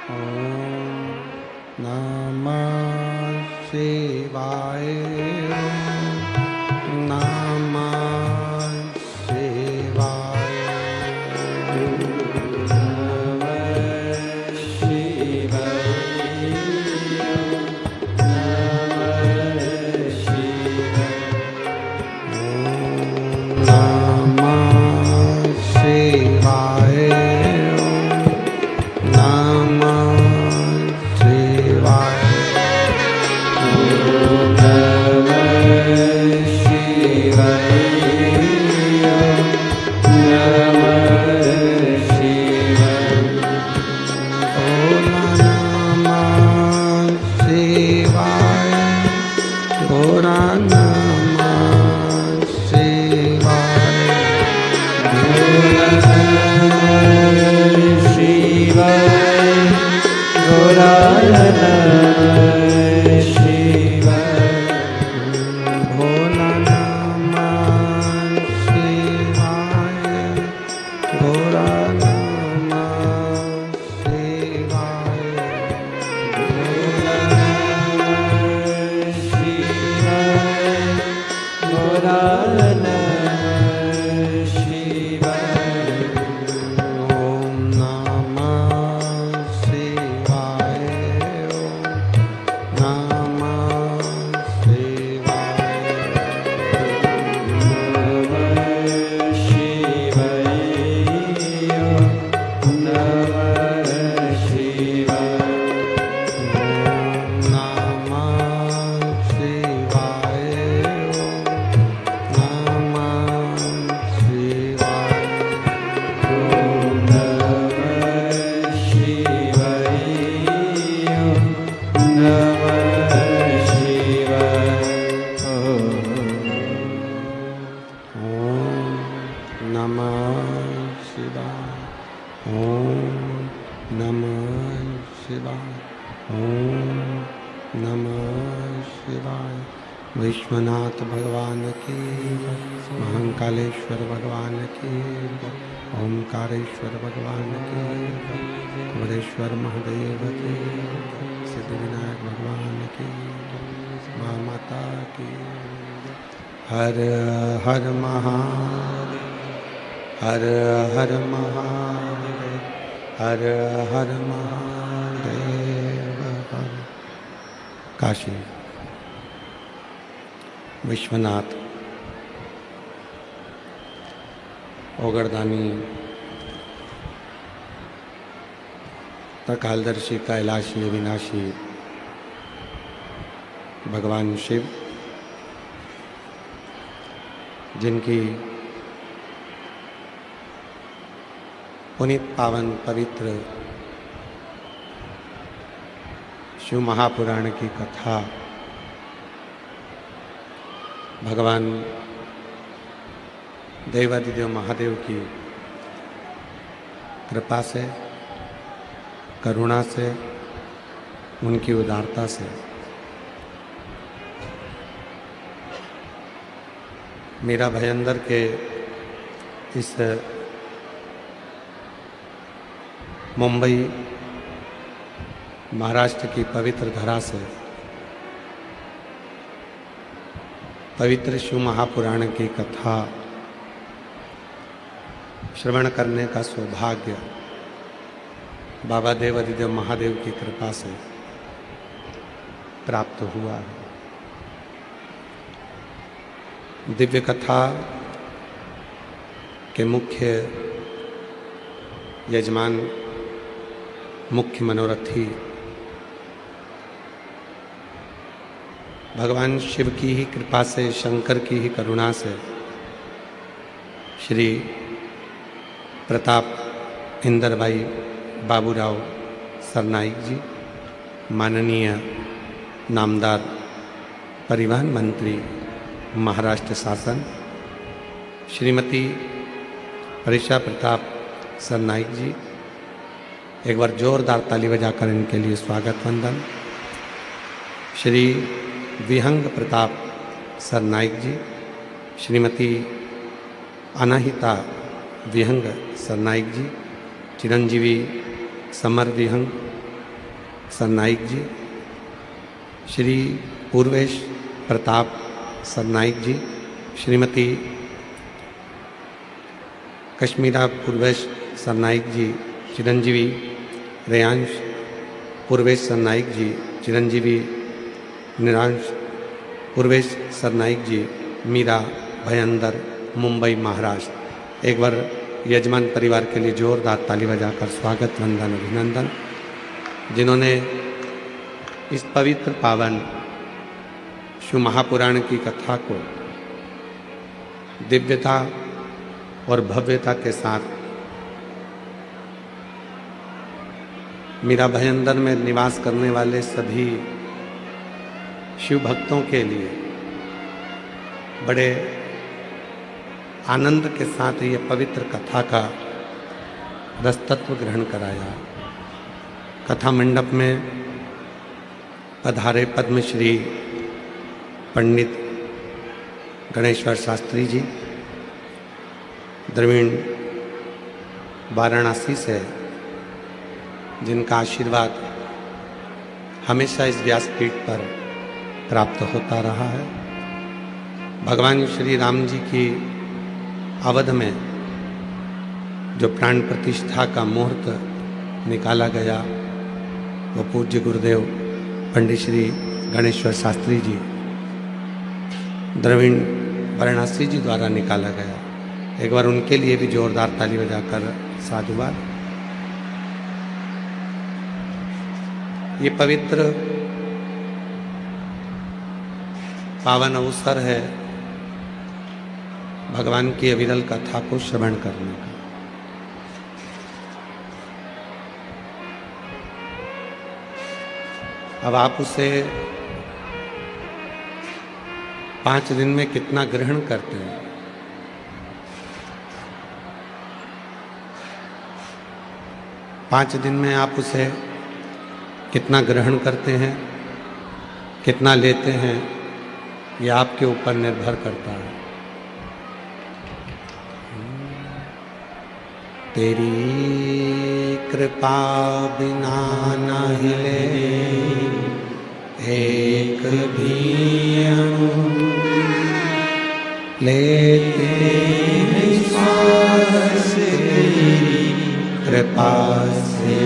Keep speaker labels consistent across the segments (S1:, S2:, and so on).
S1: ॐ नमः शिवाय। नमः शिवाय। विश्वनाथ भगवान की, महाकालेश्वर भगवान की, ओंकारेश्वर भगवान की, कुबेरेश्वर महादेव की, सिद्धिविनायक भगवान की, माँ माता की। हर हर महादेव, हर हर महादेव, हर हर महादेव। काशी विश्वनाथ ओगरदानी त्रिकालदर्शी कैलाशी अविनाशी भगवान शिव, जिनकी पुनीत पावन पवित्र शिव महापुराण की कथा भगवान देवादिदेव महादेव की कृपा से, करुणा से, उनकी उदारता से मीरा भयंदर के इस मुंबई महाराष्ट्र की पवित्र धरा से पवित्र शिव महापुराण की कथा श्रवण करने का सौभाग्य बाबा देवादिदेव महादेव की कृपा से प्राप्त हुआ है। दिव्य कथा के मुख्य यजमान, मुख्य मनोरथी भगवान शिव की ही कृपा से, शंकर की ही करुणा से श्री प्रताप इंदर भाई बाबूराव सरनाईक जी, माननीय नामदार परिवहन मंत्री महाराष्ट्र शासन, श्रीमती परिषा प्रताप सरनाईक जी, एक बार जोरदार ताली बजाकर इनके लिए स्वागत वंदन। श्री विहंग प्रताप सरनाईक जी, श्रीमती अनाहिता विहंग सरनाईक जी, चिरंजीवी समर विहंग, सरनाइक जी, श्री पूर्वेश प्रताप सरनाइक जी, श्रीमती कश्मीरा पूर्वेश सरनाइक जी, चिरंजीवी रेयांश पूर्वेश सरनाइक जी, चिरंजीवी निरांश पूर्वेश सरनाइक जी, मीरा भयंदर, मुंबई महाराष्ट्र। एक बार यजमान परिवार के लिए जोरदार ताली बजाकर स्वागत, वंदन, अभिनंदन, जिन्होंने इस पवित्र पावन शिव महापुराण की कथा को दिव्यता और भव्यता के साथ मीरा भयंदर में निवास करने वाले सभी शिव भक्तों के लिए बड़े आनंद के साथ ये पवित्र कथा का रसतत्व ग्रहण कराया। कथा मंडप में पधारे पद्मश्री पंडित गणेश्वर शास्त्री जी, द्रविड़ वाराणसी से, जिनका आशीर्वाद हमेशा इस व्यासपीठ पर प्राप्त होता रहा है। भगवान श्री राम जी की अवध में जो प्राण प्रतिष्ठा का मुहूर्त निकाला गया, वो पूज्य गुरुदेव पंडित श्री गणेश्वर शास्त्री जी, द्रविड़ वाराणसी जी द्वारा निकाला गया। एक बार उनके लिए भी जोरदार ताली बजाकर साधुवाद। ये पवित्र पावन अवसर है भगवान की अविरल कथा को श्रवण करने का। अब आप उसे 5 दिन में कितना ग्रहण करते हैं? पाँच दिन में आप उसे कितना ग्रहण करते हैं, कितना लेते हैं, ये आपके ऊपर निर्भर करता है। तेरी कृपा बिना न हिले एक भी अणु, लेते हैं श्वास तेरी कृपा से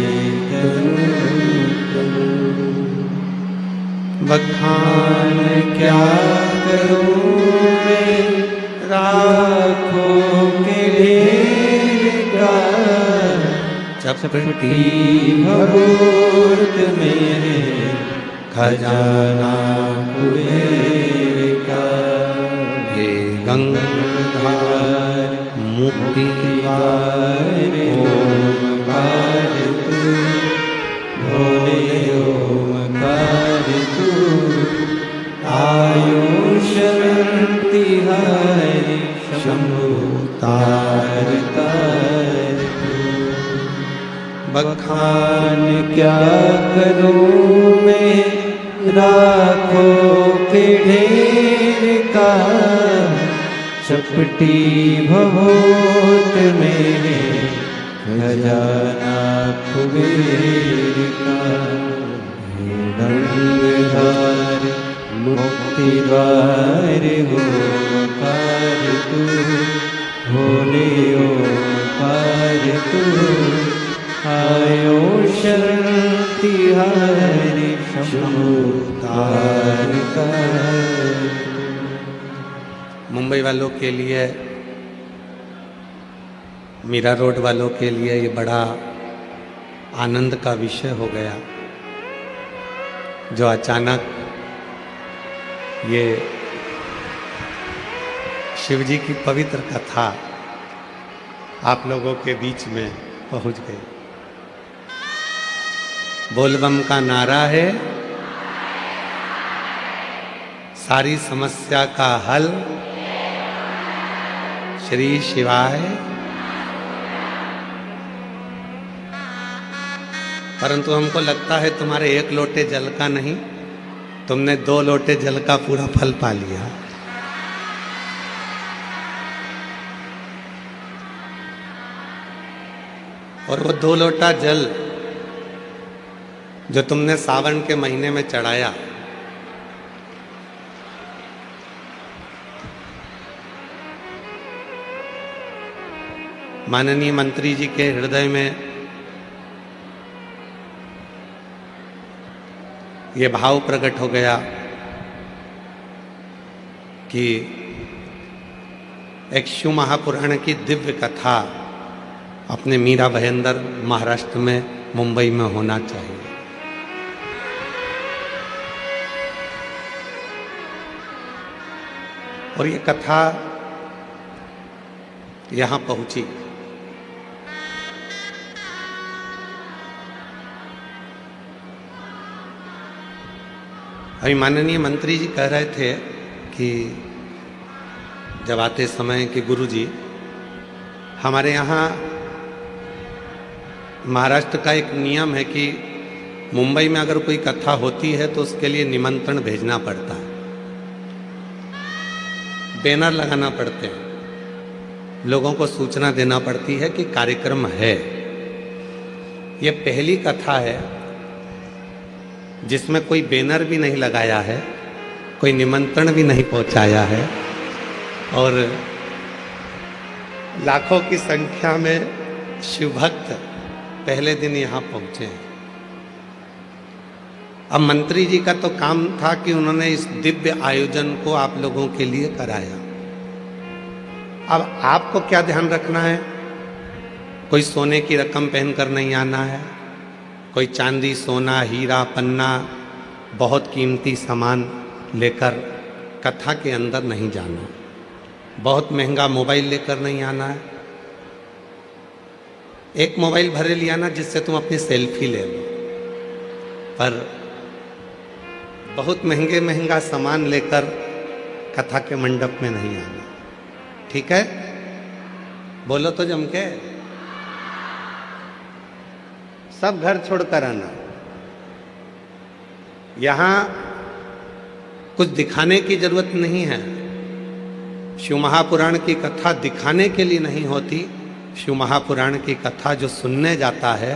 S1: बखान क्या करूं मैं राखों के ढेर का, चपटी भगोत मेरे खजाना कुबेर का। हे गंगाधार मुक्तिवार ओमकार तू, भोले ओमकार तू, आयुष तिहारी शंभु तार तार तू। बखान क्या करूं मैं राखों के ढेर का, चपटी भगोत मेरे खजाना कुबेर का। हे गंगाधार मुक्ति द्वार ओमकार तू, भोले ओमकार तू, आयो शरण तिहारी शंभु तार तार। मुंबई वालों के लिए, मीरा रोड वालों के लिए ये बड़ा आनंद का विषय हो गया, जो अचानक ये शिव जी की पवित्र कथा आप लोगों के बीच में पहुंच गई। बोलबम का नारा है, सारी समस्या का हल श्री शिवाय। परंतु हमको लगता है तुम्हारे 1 लोटे जल का नहीं, तुमने 2 लोटे जल का पूरा फल पा लिया। और वो 2 लोटा जल जो तुमने सावन के महीने में चढ़ाया, माननीय मंत्री जी के हृदय में ये भाव प्रकट हो गया कि एक शिव महापुराण की दिव्य कथा अपने मीरा भयंदर महाराष्ट्र में, मुंबई में होना चाहिए। और ये कथा यहां पहुंची। अभी माननीय मंत्री जी कह रहे थे कि जब आते समय कि गुरुजी, हमारे यहाँ महाराष्ट्र का एक नियम है कि मुंबई में अगर कोई कथा होती है तो उसके लिए निमंत्रण भेजना पड़ता है, बैनर लगाना पड़ते हैं, लोगों को सूचना देना पड़ती है कि कार्यक्रम है। ये पहली कथा है जिसमें कोई बैनर भी नहीं लगाया है, कोई निमंत्रण भी नहीं पहुंचाया है, और लाखों की संख्या में शिव भक्त पहले दिन यहाँ पहुंचे हैं। अब मंत्री जी का तो काम था कि उन्होंने इस दिव्य आयोजन को आप लोगों के लिए कराया। अब आपको क्या ध्यान रखना है? कोई सोने की रकम पहनकर नहीं आना है, कोई चांदी, सोना, हीरा, पन्ना, बहुत कीमती सामान लेकर कथा के अंदर नहीं जाना, बहुत महंगा मोबाइल लेकर नहीं आना है। एक मोबाइल भरे लिया ना जिससे तुम अपनी सेल्फी ले लो, पर बहुत महंगा सामान लेकर कथा के मंडप में नहीं आना। ठीक है? बोलो तो जम के। सब घर छोड़कर आना। यहां कुछ दिखाने की जरूरत नहीं है। शिव महापुराण की कथा दिखाने के लिए नहीं होती। शिव महापुराण की कथा जो सुनने जाता है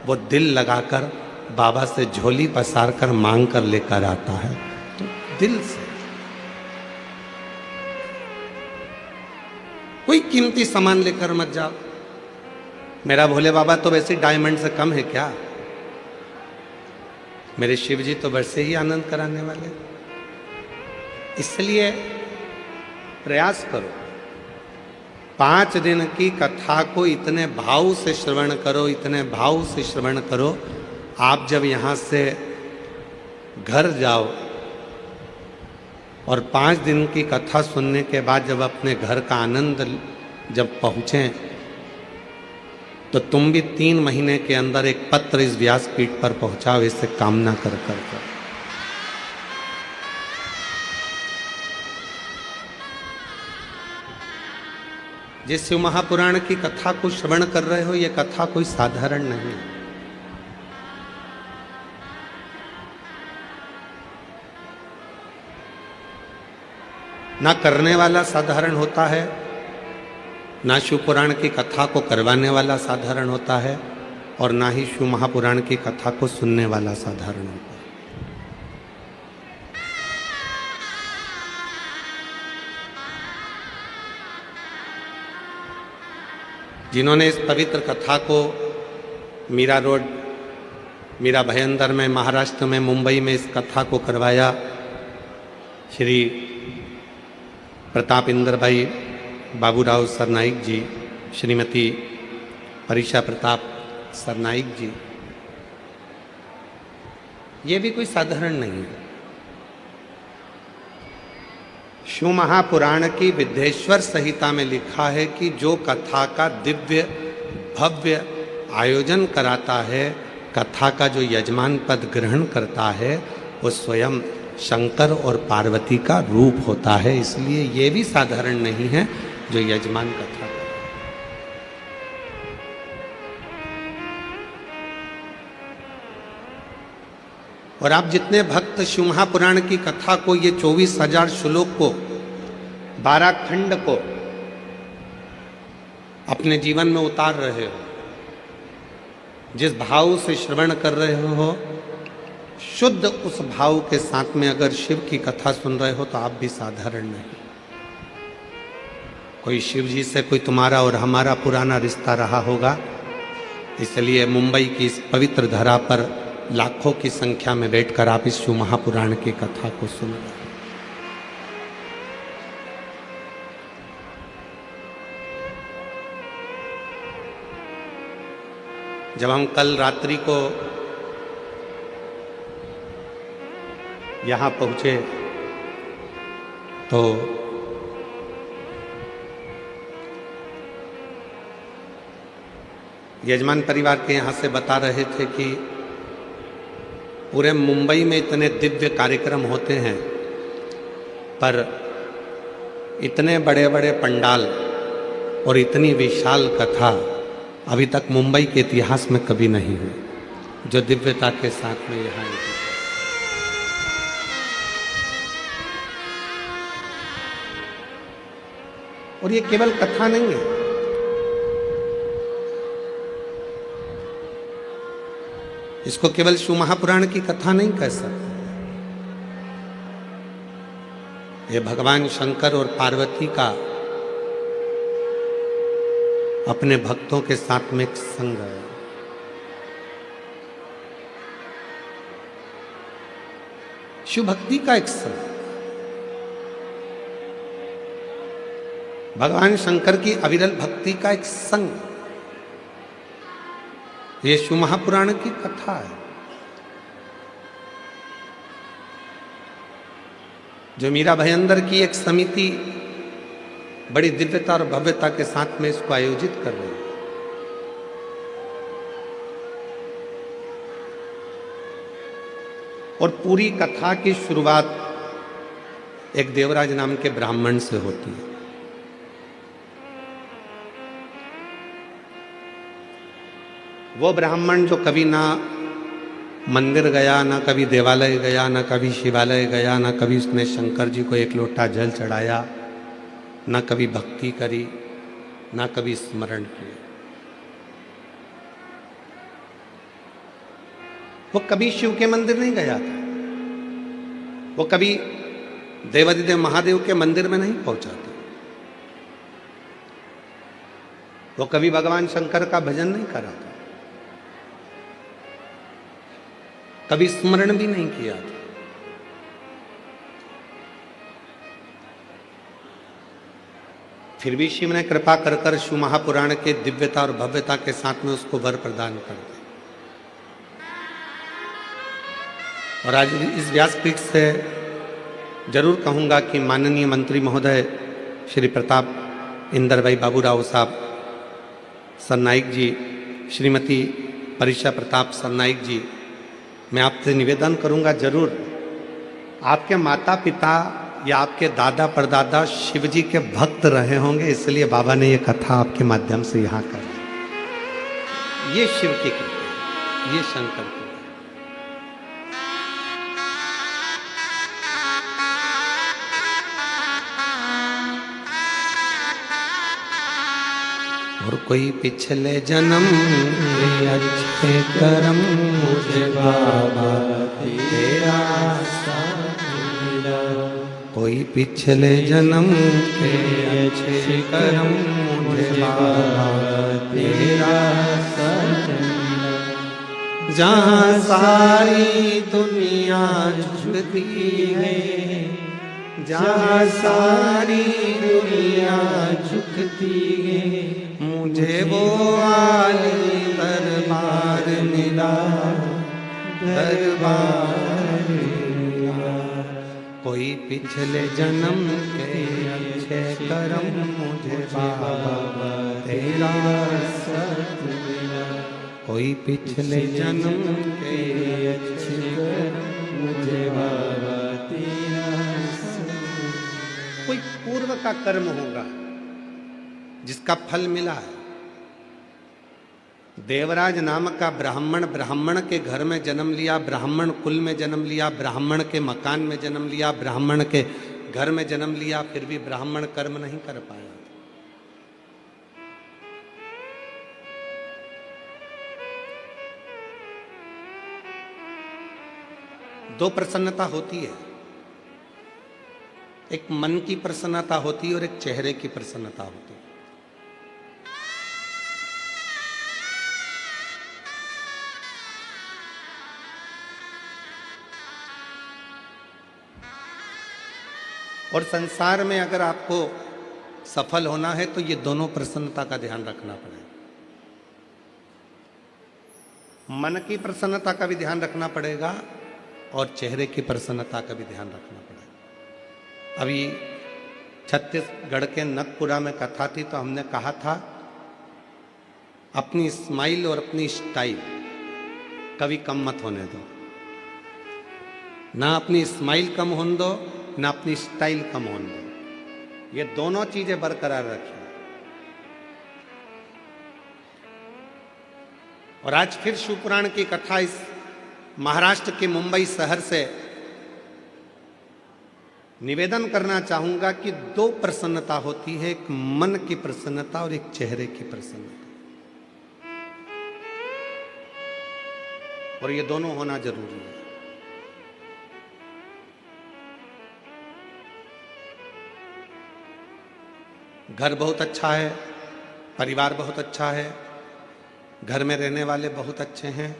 S1: वो दिल लगाकर, बाबा से झोली पसार कर मांग कर लेकर आता है, तो दिल से। कोई कीमती सामान लेकर मत जाओ। मेरा भोले बाबा तो वैसे डायमंड से कम है क्या? मेरे शिव जी तो वैसे ही आनंद कराने वाले। इसलिए प्रयास करो, 5 दिन की कथा को इतने भाव से श्रवण करो, इतने भाव से श्रवण करो। आप जब यहाँ से घर जाओ और 5 दिन की कथा सुनने के बाद जब अपने घर का आनंद जब पहुँचें, तो तुम भी 3 महीने के अंदर एक पत्र इस व्यासपीठ पर पहुँचाओ, इससे कामना कर कर। जिस शिव महापुराण की कथा को श्रवण कर रहे हो, ये कथा कोई साधारण नहीं है। ना करने वाला साधारण होता है, ना शिव पुराण की कथा को करवाने वाला साधारण होता है, और ना ही शिव महापुराण की कथा को सुनने वाला साधारण होता है। जिन्होंने इस पवित्र कथा को मीरा रोड, मीरा भयंदर में, महाराष्ट्र में, मुंबई में इस कथा को करवाया, श्री प्रताप इंद्र भाई बाबूराव सरनाइक जी, श्रीमती परीक्षा प्रताप सरनाइक जी, ये भी कोई साधारण नहीं है। शिव महापुराण की विद्येश्वर संहिता में लिखा है कि जो कथा का दिव्य भव्य आयोजन कराता है, कथा का जो यजमान पद ग्रहण करता है, वो स्वयं शंकर और पार्वती का रूप होता है। इसलिए ये भी साधारण नहीं है जो यजमान कथा करे। और आप जितने भक्त शिव महापुराण की कथा को, ये 24,000 श्लोक को, 12 खंड को अपने जीवन में उतार रहे हो, जिस भाव से श्रवण कर रहे हो, शुद्ध उस भाव के साथ में अगर शिव की कथा सुन रहे हो तो आप भी साधारण नहीं। कोई शिव जी से कोई तुम्हारा और हमारा पुराना रिश्ता रहा होगा, इसलिए मुंबई की इस पवित्र धरा पर लाखों की संख्या में बैठकर आप इस शिव महापुराण की कथा को सुन रहे हैं। जब हम कल रात्रि को यहाँ पहुँचे तो यजमान परिवार के यहाँ से बता रहे थे कि पूरे मुंबई में इतने दिव्य कार्यक्रम होते हैं, पर इतने बड़े बड़े पंडाल और इतनी विशाल कथा अभी तक मुंबई के इतिहास में कभी नहीं हुई जो दिव्यता के साथ में यहाँ आई। और ये केवल कथा नहीं है, इसको केवल शिव महापुराण की कथा नहीं कह सकते। ये भगवान शंकर और पार्वती का अपने भक्तों के साथ में एक संग है। शिव भक्ति का एक संग, भगवान शंकर की अविरल भक्ति का एक संग, ये शिव महापुराण की कथा है। जो मीरा भयंदर की एक समिति बड़ी दिव्यता और भव्यता के साथ में इसको आयोजित कर रही है। और पूरी कथा की शुरुआत एक देवराज नाम के ब्राह्मण से होती है। वो ब्राह्मण जो कभी ना मंदिर गया, ना कभी देवालय गया, ना कभी शिवालय गया, ना कभी उसने शंकर जी को एक लोटा जल चढ़ाया, ना कभी भक्ति करी, ना कभी स्मरण किया, वो कभी शिव के मंदिर नहीं गया था, वो कभी देवादिदेव महादेव के मंदिर में नहीं पहुंचा था, वो कभी भगवान शंकर का भजन नहीं करा था, कभी स्मरण भी नहीं किया था। फिर भी शिव ने कृपा कर कर शिव महापुराण के दिव्यता और भव्यता के साथ में उसको वर प्रदान कर दिया। और आज इस व्यासपीठ से जरूर कहूंगा कि माननीय मंत्री महोदय श्री प्रताप इंदर भाई बाबूराव साहब सरनाइक जी, श्रीमती परिषा प्रताप सरनाइक जी, मैं आपसे निवेदन करूंगा, जरूर आपके माता पिता या आपके दादा परदादा शिव जी के भक्त रहे होंगे, इसलिए बाबा ने ये कथा आपके माध्यम से यहाँ कर। ये शिव की कृपा, ये शंकर की। और कोई पिछले जन्म के अच्छे कर्म मुझे बाबा तेरा साथ मिला, कोई पिछले जन्म के अच्छे कर्म मुझे बाबा तेरा साथ मिला, जहाँ सारी दुनिया झुकती है, जहाँ सारी दुनिया झुकती है, मुझे वो आली दरबार मिला, दरबार मिला, कोई पिछले जन्म के अच्छे कर्म मुझे बाबा तेरा साथ मिला, कोई पिछले जन्म के अच्छे कर्म मुझे बाबा तेरा साथ मिला। कोई पूर्व का कर्म होगा जिसका फल मिला है। देवराज नाम का ब्राह्मण, ब्राह्मण के घर में जन्म लिया, ब्राह्मण कुल में जन्म लिया, ब्राह्मण के मकान में जन्म लिया, ब्राह्मण के घर में जन्म लिया, फिर भी ब्राह्मण कर्म नहीं कर पाया। दो प्रसन्नता होती है, एक मन की प्रसन्नता होती है और एक चेहरे की प्रसन्नता होती है। और संसार में अगर आपको सफल होना है तो ये दोनों प्रसन्नता का ध्यान रखना पड़ेगा। मन की प्रसन्नता का भी ध्यान रखना पड़ेगा और चेहरे की प्रसन्नता का भी ध्यान रखना पड़ेगा। अभी छत्तीसगढ़ के नगपुरा में कथा थी तो हमने कहा था अपनी स्माइल और अपनी स्टाइल कभी कम मत होने दो। ना अपनी स्माइल कम होने दो, ना अपनी स्टाइल कम होने दो। ये दोनों चीजें बरकरार रखिए। और आज फिर शिवपुराण की कथा इस महाराष्ट्र के मुंबई शहर से निवेदन करना चाहूंगा कि दो प्रसन्नता होती है, एक मन की प्रसन्नता और एक चेहरे की प्रसन्नता, और ये दोनों होना जरूरी है। घर बहुत अच्छा है, परिवार बहुत अच्छा है, घर में रहने वाले बहुत अच्छे हैं,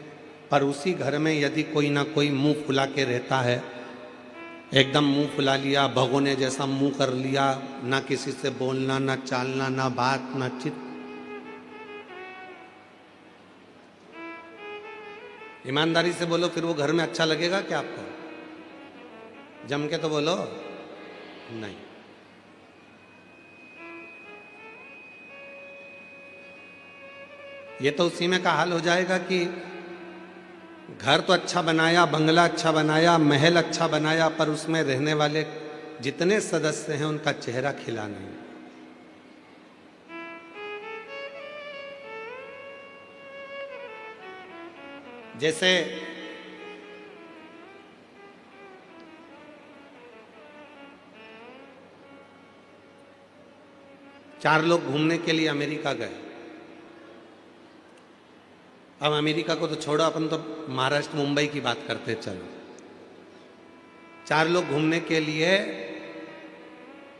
S1: पर उसी घर में यदि कोई ना कोई मुंह फुला के रहता है, एकदम मुंह फुला लिया, भगोने जैसा मुंह कर लिया, ना किसी से बोलना, ना चालना, ना बात, ना चित, ईमानदारी से बोलो फिर वो घर में अच्छा लगेगा क्या आपको? जम के तो बोलो नहीं। ये तो उसी में का हाल हो जाएगा कि घर तो अच्छा बनाया, बंगला अच्छा बनाया, महल अच्छा बनाया, पर उसमें रहने वाले जितने सदस्य हैं उनका चेहरा खिला नहीं। जैसे चार लोग घूमने के लिए अमेरिका गए। अब अमेरिका को तो छोड़ो, अपन तो महाराष्ट्र मुंबई की बात करते चलो। चार लोग घूमने के लिए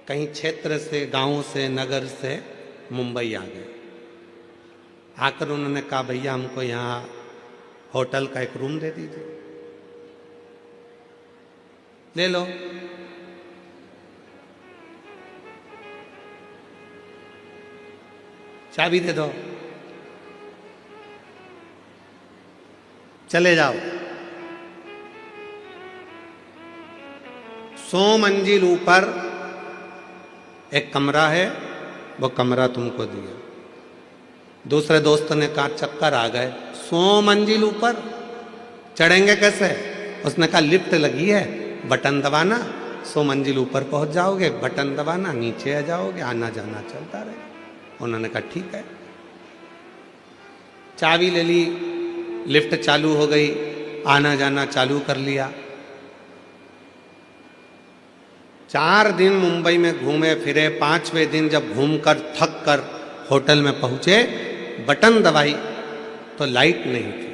S1: कहीं क्षेत्र से, गांव से, नगर से मुंबई आ गए। आकर उन्होंने कहा भैया हमको यहाँ होटल का एक रूम दे दीजिए। ले लो। चाबी दे दो, चले जाओ। 100 मंजिल ऊपर एक कमरा है, वो कमरा तुमको दिया। दूसरे दोस्त ने कहा चक्कर आ गए, 100 मंजिल ऊपर चढ़ेंगे कैसे? उसने कहा लिफ्ट लगी है, बटन दबाना, 100 मंजिल ऊपर पहुंच जाओगे, बटन दबाना, नीचे आ जाओगे, आना जाना चलता रहे। उन्होंने कहा ठीक है। चाबी ले ली, लिफ्ट चालू हो गई, आना जाना चालू कर लिया। 4 दिन मुंबई में घूमे फिरे। 5वें दिन जब घूमकर थक कर होटल में पहुंचे, बटन दबाई तो लाइट नहीं थी।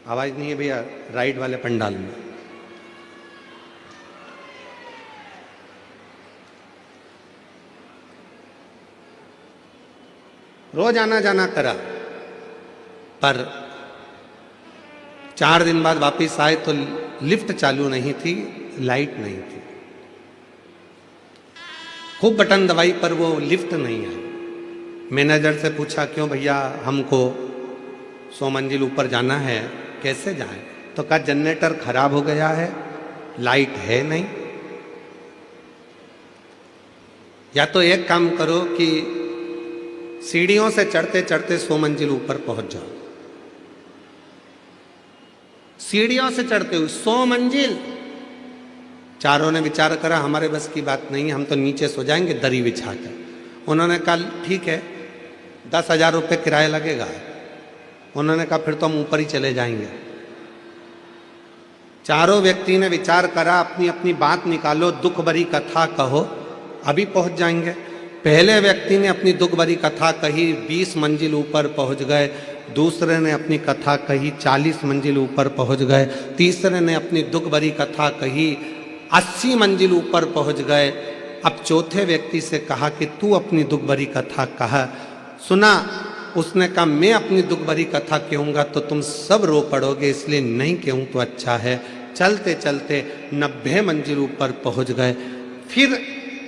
S1: आवाज नहीं है भैया राइट वाले पंडाल में। रोज आना जाना करा, पर 4 दिन बाद वापिस आए तो लिफ्ट चालू नहीं थी, लाइट नहीं थी। खूब बटन दबाई पर वो लिफ्ट नहीं आई। मैनेजर से पूछा क्यों भैया, हमको 100 मंजिल ऊपर जाना है, कैसे जाएं? तो कहा जनरेटर खराब हो गया है, लाइट है नहीं। या तो एक काम करो कि सीढ़ियों से चढ़ते चढ़ते 100 मंजिल ऊपर पहुंच जाओ। सीढ़ियों से चढ़ते हुए 100 मंजिल। चारों ने विचार करा हमारे बस की बात नहीं है, हम तो नीचे सो जाएंगे दरी बिछा कर। उन्होंने कहा ठीक है, 10,000 रुपये किराया लगेगा। उन्होंने कहा फिर तो हम ऊपर ही चले जाएंगे। चारों व्यक्ति ने विचार करा, अपनी अपनी बात निकालो, दुख भरी कथा कहो, अभी पहुंच जाएंगे। पहले व्यक्ति ने अपनी दुख भरी कथा कही, 20 मंजिल ऊपर पहुंच गए। दूसरे ने अपनी कथा कही, 40 मंजिल ऊपर पहुंच गए। तीसरे ने अपनी दुख भरी कथा कही, 80 मंजिल ऊपर पहुंच गए। अब चौथे व्यक्ति से कहा कि तू अपनी दुख भरी कथा कहा। सुना, उसने कहा मैं अपनी दुख भरी कथा कहूँगा तो तुम सब रो पड़ोगे, इसलिए नहीं कहूँ तो अच्छा है। चलते चलते 90 मंजिल ऊपर पहुंच गए। फिर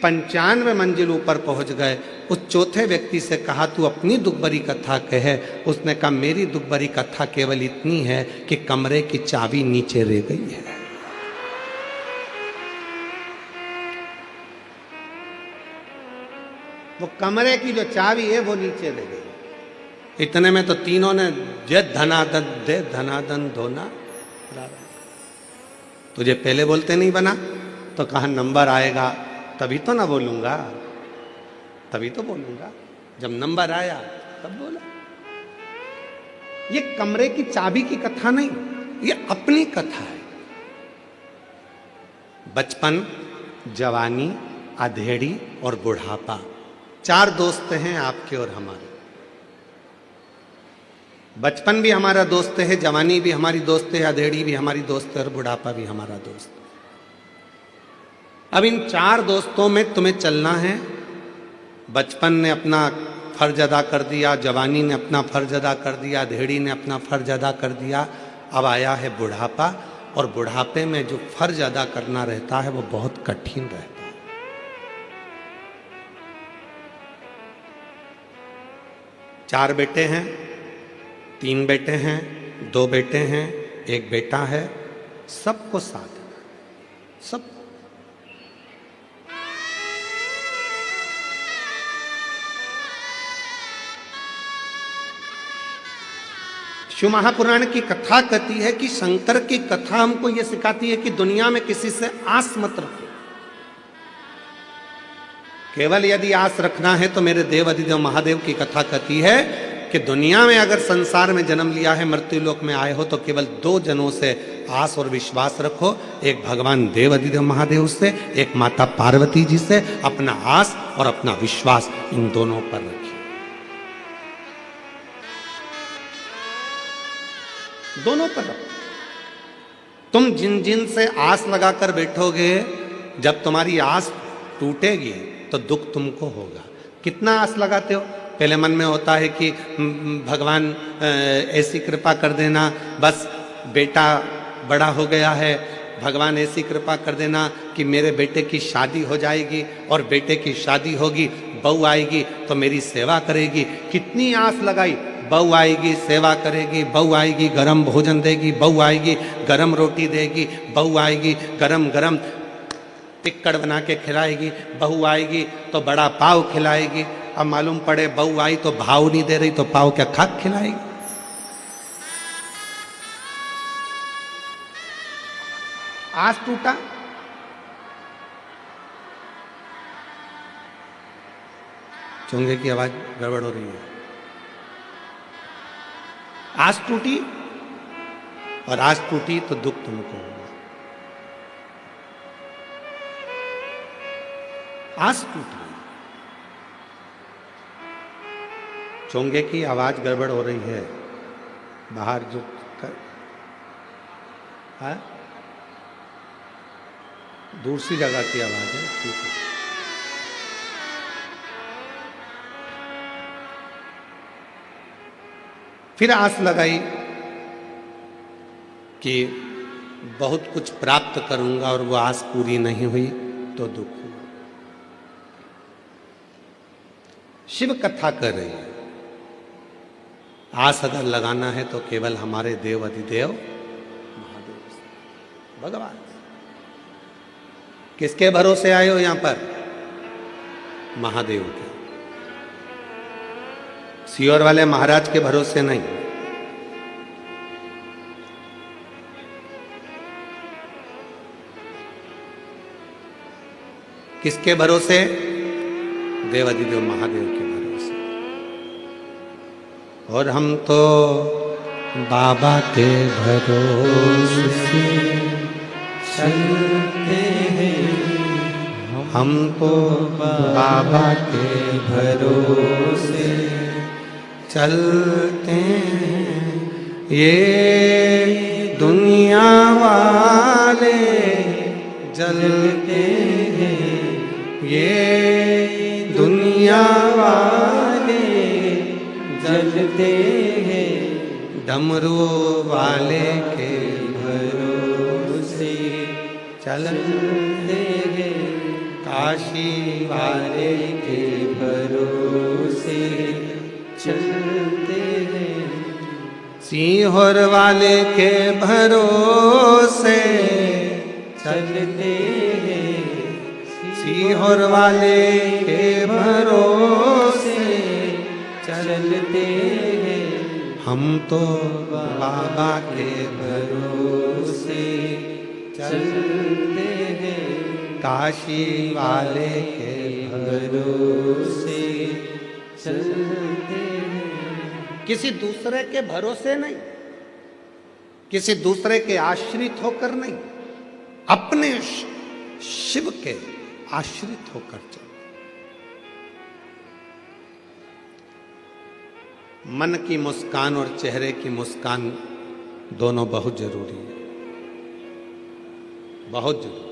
S1: 95 मंजिल ऊपर पहुंच गए। उस चौथे व्यक्ति से कहा तू अपनी दुख भरी कथा कहे। उसने कहा मेरी दुख भरी कथा केवल इतनी है कि कमरे की चाबी नीचे रह गई है। वो कमरे की जो चाबी है वो नीचे रह गई। इतने में तो तीनों ने जय धनादन दे धनादन धोना, तुझे पहले बोलते नहीं बना तो कहा नंबर आएगा तभी तो ना बोलूंगा, तभी तो बोलूंगा, जब नंबर आया तब बोला। ये कमरे की चाबी की कथा नहीं, ये अपनी कथा है। बचपन, जवानी, अधेड़ी और बुढ़ापा, 4 दोस्त हैं आपके और हमारे। बचपन भी हमारा दोस्त है, जवानी भी हमारी दोस्त है, अधेड़ी भी हमारी दोस्त है और बुढ़ापा भी हमारा दोस्त है। अब इन 4 दोस्तों में तुम्हें चलना है। बचपन ने अपना फर्ज अदा कर दिया, जवानी ने अपना फर्ज अदा कर दिया, अधेड़ी ने अपना फर्ज अदा कर दिया। अब आया है बुढ़ापा, और बुढ़ापे में जो फर्ज अदा करना रहता है वो बहुत कठिन रहता है। 4 बेटे हैं, 3 बेटे हैं, 2 बेटे हैं, 1 बेटा है, सबको साथ है, सब। शिव महापुराण की कथा कहती है कि शंकर की कथा हमको यह सिखाती है कि दुनिया में किसी से आस मत रखो। केवल यदि आस रखना है तो मेरे देव अधिदेव महादेव की कथा कहती है कि दुनिया में अगर संसार में जन्म लिया है, मृत्यु लोक में आए हो, तो केवल 2 जनों से आस और विश्वास रखो। एक भगवान देव अधिदेव महादेव से, एक माता पार्वती जी से। अपना आस और अपना विश्वास इन दोनों पर रखिए। दोनों पर रखो। तुम जिन जिन से आस लगाकर बैठोगे, जब तुम्हारी आस टूटेगी तो दुख तुमको होगा। कितना आस लगाते हो? पहले मन में होता है कि भगवान ऐसी कृपा कर देना, बस बेटा बड़ा हो गया है, भगवान ऐसी कृपा कर देना कि मेरे बेटे की शादी हो जाएगी, और बेटे की शादी होगी, बहू आएगी तो मेरी सेवा करेगी। कितनी आस लगाई, बहू आएगी सेवा करेगी, बहू आएगी गरम भोजन देगी, बहू आएगी गरम रोटी देगी, बहू आएगी गरम गरम टिक्कड़ बना के खिलाएगी, बहू आएगी तो बड़ा पाव खिलाएगी। अब मालूम पड़े बहू आई तो भाव नहीं दे रही तो पाव क्या खाक खिलाएगी। आस टूटा, चोंगे की आवाज गड़बड़ हो रही है। आस टूटी, और आस टूटी तो दुख तुमको होगा। आस टूटी, चोंगे की आवाज गड़बड़ हो रही है। बाहर जो है दूसरी जगह की आवाज है, ठीक है। फिर आस लगाई कि बहुत कुछ प्राप्त करूंगा, और वो आस पूरी नहीं हुई तो दुख हुआ। शिव कथा कर रही है। आस अगर लगाना है तो केवल हमारे देव अधिदेव महादेव से, भगवान। किसके भरोसे आए हो यहां पर? महादेव के। सियोर वाले महाराज के भरोसे नहीं। किसके भरोसे? देव अधिदेव महादेव के भरोसे। और हम तो बाबा के भरोसे चलते हैं, हम तो बाबा के भरोसे चलते हैं ये दुनिया वाले, जलते हैं ये दुनिया वाले,
S2: जलते हैं
S1: डमरू वाले के
S2: भरोसे,
S1: चलते हैं काशी वाले
S2: के भरोसे, चलते हैं
S1: सीहोर वाले के भरोसे,
S2: चलते हैं
S1: सीहोर वाले के भरोसे,
S2: चलते हैं
S1: हम तो बाबा के
S2: भरोसे, चलते हैं
S1: काशी वाले के
S2: भरोसे, चलते हैं।
S1: किसी दूसरे के भरोसे नहीं, किसी दूसरे के आश्रित होकर नहीं, अपने शिव के आश्रित होकर चलो। मन की मुस्कान और चेहरे की मुस्कान दोनों बहुत जरूरी है, बहुत जरूरी।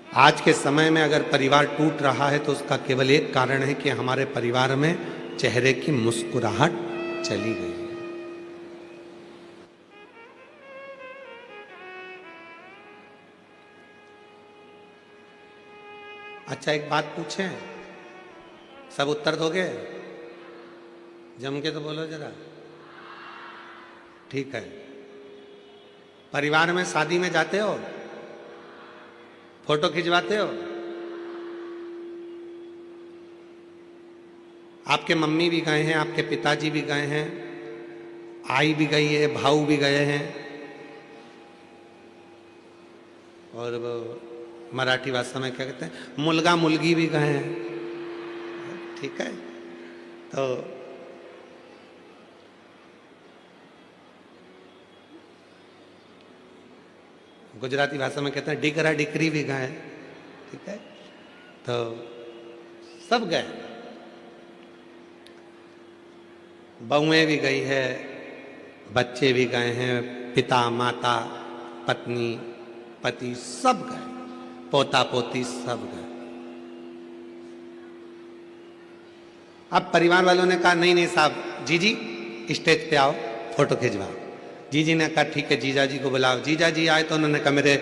S1: आज के समय में अगर परिवार टूट रहा है तो उसका केवल एक कारण है कि हमारे परिवार में चेहरे की मुस्कुराहट चली गई है। अच्छा, एक बात पूछें, सब उत्तर दोगे? जम के तो बोलो जरा। ठीक है, परिवार में शादी में जाते हो, फोटो खिंचवाते हो? आपके मम्मी भी गए हैं, आपके पिताजी भी गए हैं, आई भी गई है, भाऊ भी गए हैं, और वो मराठी भाषा में क्या कहते हैं, मुलगा मुलगी भी गए हैं। ठीक है, तो गुजराती भाषा में कहते हैं डिगरा डिकरी भी गए। ठीक है, तो सब गए, बहुएं भी गई है, बच्चे भी गए हैं, पिता माता पत्नी पति सब गए, पोता पोती सब गए। अब परिवार वालों ने कहा नहीं नहीं साहब, जीजी स्टेज पे आओ, फोटो खिंचवाओ। जीजी ने कहा ठीक है, जीजा जी को बुलाओ। जीजा जी आए तो उन्होंने कहा मेरे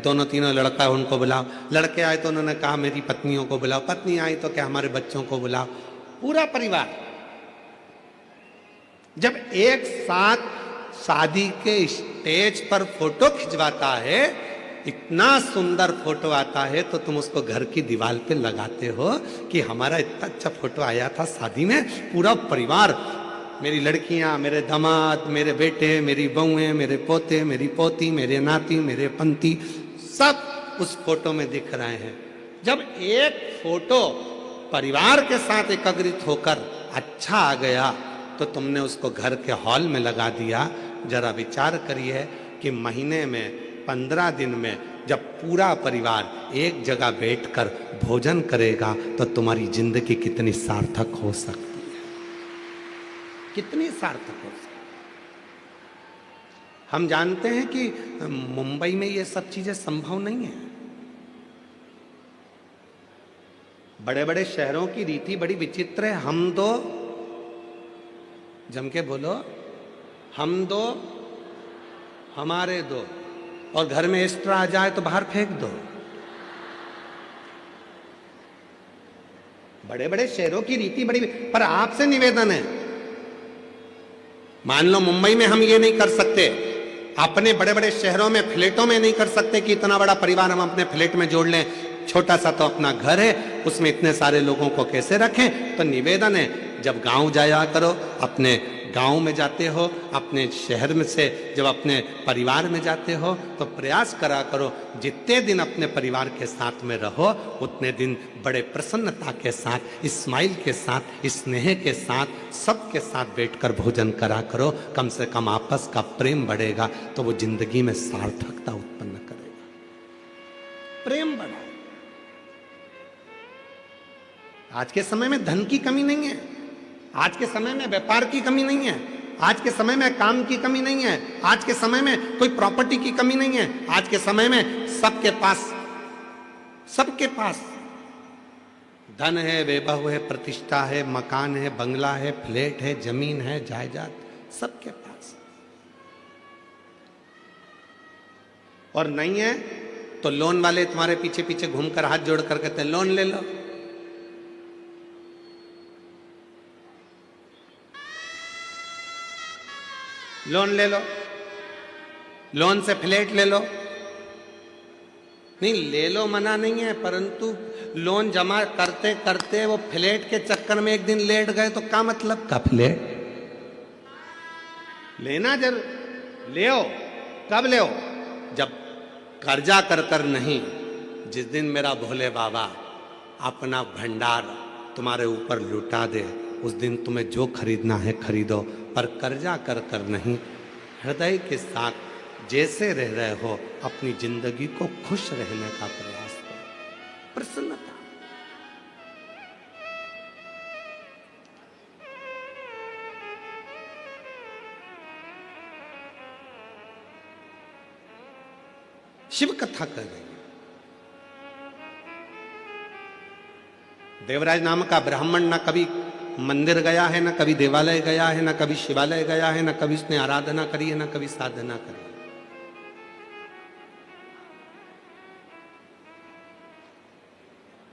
S1: दोनों तीनों लड़का है उनको बुलाओ। लड़के आए तो उन्होंने कहा मेरी पत्नियों को बुलाओ। पत्नी आई तो क्या हमारे बच्चों को बुलाओ। पूरा परिवार जब एक साथ शादी के स्टेज पर फोटो खिंचवाता है, इतना सुंदर फोटो आता है, तो तुम उसको घर की दीवार पे लगाते हो कि हमारा इतना अच्छा फोटो आया था शादी में, पूरा परिवार, मेरी लड़कियां, मेरे दामाद, मेरे बेटे, मेरी बहुएं, मेरे पोते, मेरी पोती, मेरे नाती, मेरे पंती, सब उस फोटो में दिख रहे हैं। जब एक फोटो परिवार के साथ एकत्रित होकर अच्छा आ गया तो तुमने उसको घर के हॉल में लगा दिया। जरा विचार करिए कि महीने में 15 दिन में जब पूरा परिवार एक जगह बैठकर भोजन करेगा तो तुम्हारी जिंदगी कितनी सार्थक हो सकती है, कितनी सार्थक हो सकती है। हम जानते हैं कि मुंबई में ये सब चीजें संभव नहीं है। बड़े बड़े शहरों की रीति बड़ी विचित्र है। हम दो, जम के बोलो, हम दो हमारे दो, और घर में एक्स्ट्रा आ जाए तो बाहर फेंक दो। बड़े बड़े शहरों की रीति बड़ी, पर आपसे निवेदन है, मान लो मुंबई में हम ये नहीं कर सकते, अपने बड़े बड़े शहरों में फ्लैटों में नहीं कर सकते कि इतना बड़ा परिवार हम अपने फ्लैट में जोड़ लें। छोटा सा तो अपना घर है, उसमें इतने सारे लोगों को कैसे रखें। तो निवेदन है, जब गांव जाया करो, अपने गांव में जाते हो, अपने शहर में से जब अपने परिवार में जाते हो, तो प्रयास करा करो जितने दिन अपने परिवार के साथ में रहो उतने दिन बड़े प्रसन्नता के साथ, स्माइल के साथ, स्नेह के साथ, सबके साथ बैठकर भोजन करा करो। कम से कम आपस का प्रेम बढ़ेगा तो वो जिंदगी में सार्थकता उत्पन्न करेगा। प्रेम बढ़ा। आज के समय में धन की कमी नहीं है, आज के समय में व्यापार की कमी नहीं है, आज के समय में काम की कमी नहीं है, आज के समय में कोई प्रॉपर्टी की कमी नहीं है। आज के समय में सबके पास धन है, वैभव है, प्रतिष्ठा है, मकान है, बंगला है, फ्लैट है, जमीन है, जायदाद, सबके पास। और नहीं है तो लोन वाले तुम्हारे पीछे पीछे घूमकर हाथ जोड़ कर कहते हैं लोन ले लो। लोन ले लो, लोन से फ्लैट ले लो। नहीं, ले लो मना नहीं है, परंतु लोन जमा करते करते वो फ्लैट के चक्कर में एक दिन लेट गए तो क्या मतलब का फ्लैट लेना। जरूर ले हो, कब ले हो? जब कर्जा कर कर नहीं, जिस दिन मेरा भोले बाबा अपना भंडार तुम्हारे ऊपर लुटा दे, उस दिन तुम्हें जो खरीदना है खरीदो, पर कर्जा कर कर नहीं। हृदय के साथ जैसे रह रहे हो अपनी जिंदगी को खुश रहने का प्रयास करो, प्रसन्नता। शिव कथा कर रही है। देवराज नाम का ब्राह्मण न कभी मंदिर गया है, न कभी देवालय गया है, न कभी शिवालय गया है, न कभी उसने आराधना करी है, न कभी साधना करी।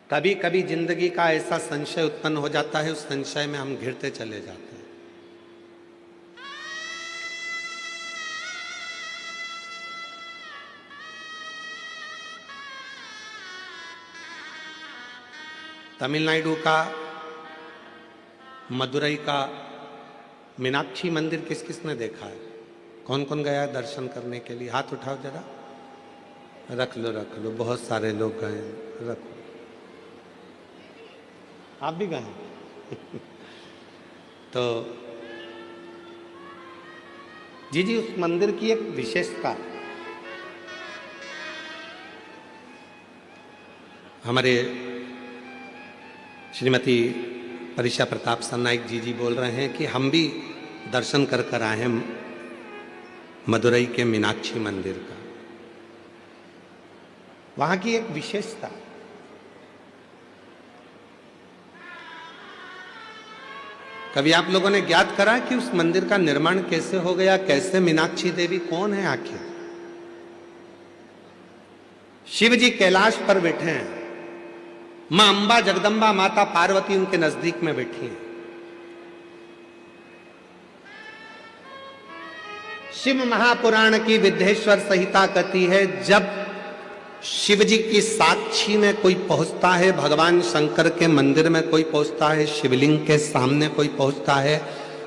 S1: कभी कभी जिंदगी का ऐसा संशय उत्पन्न हो जाता है, उस संशय में हम घिरते चले जाते हैं। तमिलनाडु का, मदुरई का मीनाक्षी मंदिर किस किसने देखा है? कौन कौन गया है दर्शन करने के लिए? हाथ उठाओ जरा। रख लो, बहुत सारे लोग गए। रखो, आप भी गए? तो जी, उस मंदिर की एक विशेषता, हमारे श्रीमती परिषा प्रताप सरनाइक जी बोल रहे हैं कि हम भी दर्शन कर कर आए हैं मदुरई के मीनाक्षी मंदिर का। वहां की एक विशेषता, कभी आप लोगों ने ज्ञात करा कि उस मंदिर का निर्माण कैसे हो गया? कैसे मीनाक्षी देवी कौन है आखिर? शिव जी कैलाश पर बैठे हैं, मां अंबा जगदंबा माता पार्वती उनके नजदीक में बैठी हैं। शिव महापुराण की विद्येश्वर संहिता कहती है, जब शिव जी की साक्षी में कोई पहुंचता है, भगवान शंकर के मंदिर में कोई पहुंचता है, शिवलिंग के सामने कोई पहुंचता है,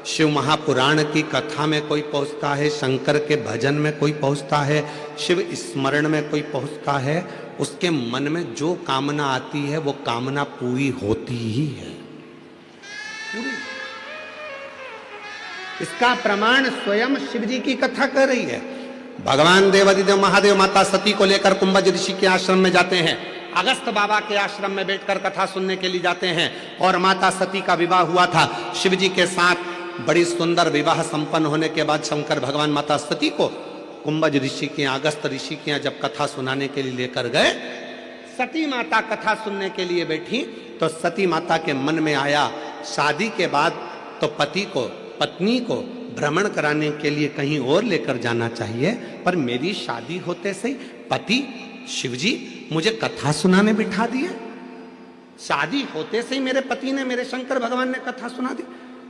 S1: शिव महापुराण की कथा में कोई पहुंचता है, शंकर के भजन में कोई पहुंचता है, शिव स्मरण में कोई पहुंचता है, उसके मन में जो कामना आती है वो कामना पूरी होती ही है। पूरी। इसका प्रमाण स्वयं शिव जी की कथा कर रही है। भगवान देवादिदेव महादेव माता सती को लेकर कुंभज ऋषि के आश्रम में जाते हैं, अगस्त बाबा के आश्रम में बैठकर कथा सुनने के लिए जाते हैं। और माता सती का विवाह हुआ था शिव जी के साथ। बड़ी सुंदर विवाह संपन्न होने के बाद शंकर भगवान माता सती को कुंभज ऋषि के, अगस्त ऋषि के यहाँ जब कथा सुनाने के लिए लेकर गए, सती माता कथा सुनने के लिए बैठी तो सती माता के मन में आया, शादी के बाद तो पति को, पत्नी को भ्रमण कराने के लिए कहीं और लेकर जाना चाहिए, पर मेरी शादी होते से पति शिवजी मुझे कथा सुनाने बिठा दिए। शादी होते से ही मेरे पति ने, मेरे शंकर भगवान ने कथा सुना दी।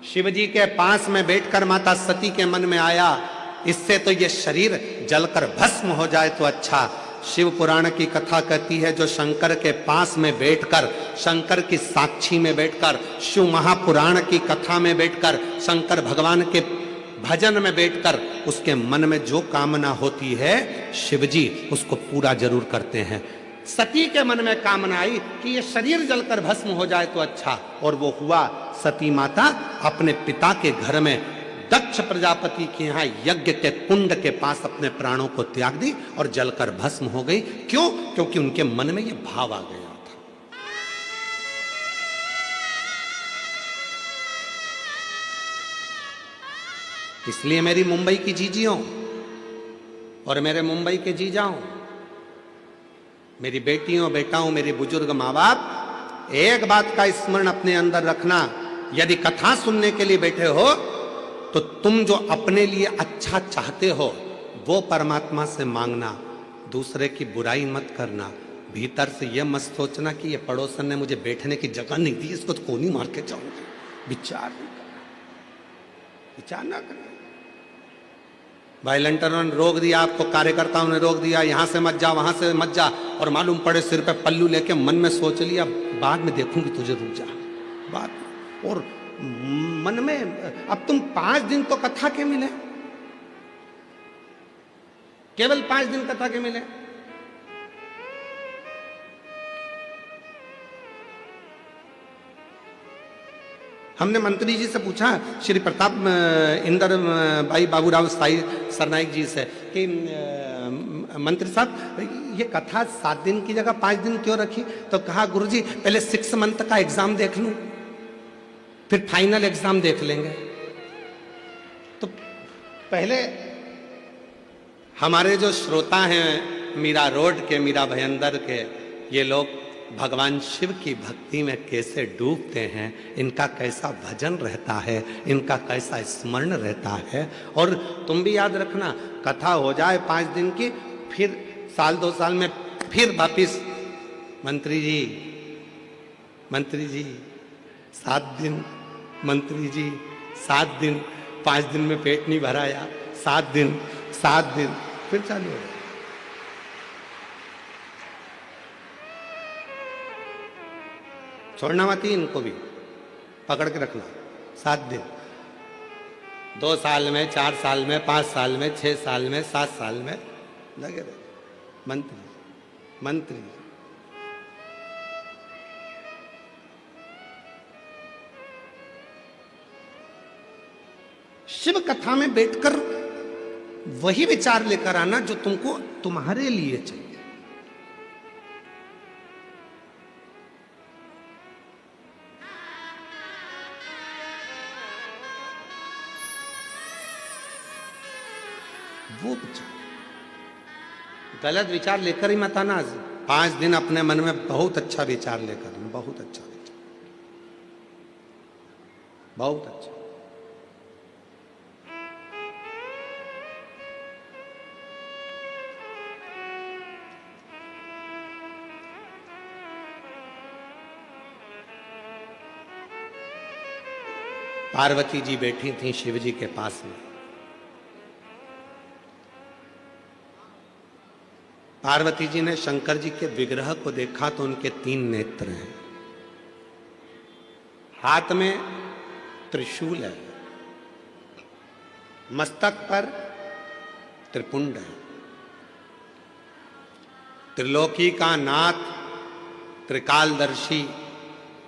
S1: शिवजी के पास में बैठकर माता सती के मन में आया, इससे तो ये शरीर जलकर भस्म हो जाए तो अच्छा। शिव पुराण की कथा कहती है, जो शंकर के पास में बैठकर, शंकर की साक्षी में बैठकर, शिव महापुराण की कथा में बैठकर, शंकर भगवान के भजन में बैठकर उसके मन में जो कामना होती है शिवजी उसको पूरा जरूर करते हैं। सती के मन में कामना आई कि ये शरीर जलकर भस्म हो जाए तो अच्छा, और वो हुआ। सती माता अपने पिता के घर में दक्ष प्रजापति के यहाँ यज्ञ के कुंड के पास अपने प्राणों को त्याग दी और जलकर भस्म हो गई। क्यों? क्योंकि उनके मन में ये भाव आ गया था। इसलिए मेरी मुंबई की जीजियों और मेरे मुंबई के जीजाओं, मेरी बेटियों बेटाओं, मेरे बुजुर्ग माँ बाप, एक बात का स्मरण अपने अंदर रखना, यदि कथा सुनने के लिए बैठे हो तो तुम जो अपने लिए अच्छा चाहते हो वो परमात्मा से मांगना, दूसरे की बुराई मत करना। भीतर से यह मत सोचना कि ये पड़ोसन ने मुझे बैठने की जगह नहीं दी, इसको तो कोनी मार के जाऊंगा। विचार नहीं करना, विचार ना करना। वायलेंटरों ने रोक दिया आपको, कार्यकर्ताओं ने रोक दिया, यहां से मत जा वहां से मत जा, और मालूम पड़े सिर पे पल्लू लेके मन में सोच लिया बाद में देखूंगी तुझे, रुक जा बाद में। और मन में अब तुम 5 दिन तो कथा के मिले, केवल 5 दिन कथा के मिले। हमने मंत्री जी से पूछा, श्री प्रताप इंदर भाई बाबूराव साई सरनाइक जी से, कि मंत्री साहब ये कथा 7 दिन की जगह 5 दिन क्यों रखी? तो कहा गुरुजी पहले 6 मंथ का एग्जाम देख लूं, फिर फाइनल एग्जाम देख लेंगे। तो पहले हमारे जो श्रोता हैं मीरा रोड के, मीरा भयंदर के, ये लोग भगवान शिव की भक्ति में कैसे डूबते हैं, इनका कैसा भजन रहता है, इनका कैसा स्मरण रहता है। और तुम भी याद रखना, कथा हो जाए 5 दिन की, फिर साल 2 साल में फिर वापिस मंत्री जी 7 दिन, मंत्री जी 7 दिन, 5 दिन में पेट नहीं भराया, 7 दिन फिर चालू हो। छोड़ना मत ही इनको भी, पकड़ के रखना। 7 दिन, 2 साल में, 4 साल में, 5 साल में, 6 साल में, 7 साल में लगे रहे मंत्री। शिव कथा में बैठकर वही विचार लेकर आना जो तुमको तुम्हारे लिए चाहिए। वो विचार, गलत विचार लेकर ही मत आना। 5 दिन अपने मन में बहुत अच्छा विचार लेकर, बहुत अच्छा विचार, बहुत अच्छा। पार्वती जी बैठी थी शिव जी के पास में। पार्वती जी ने शंकर जी के विग्रह को देखा तो उनके 3 नेत्र हैं, हाथ में त्रिशूल है, मस्तक पर त्रिपुंड है, त्रिलोकी का नाथ, त्रिकालदर्शी,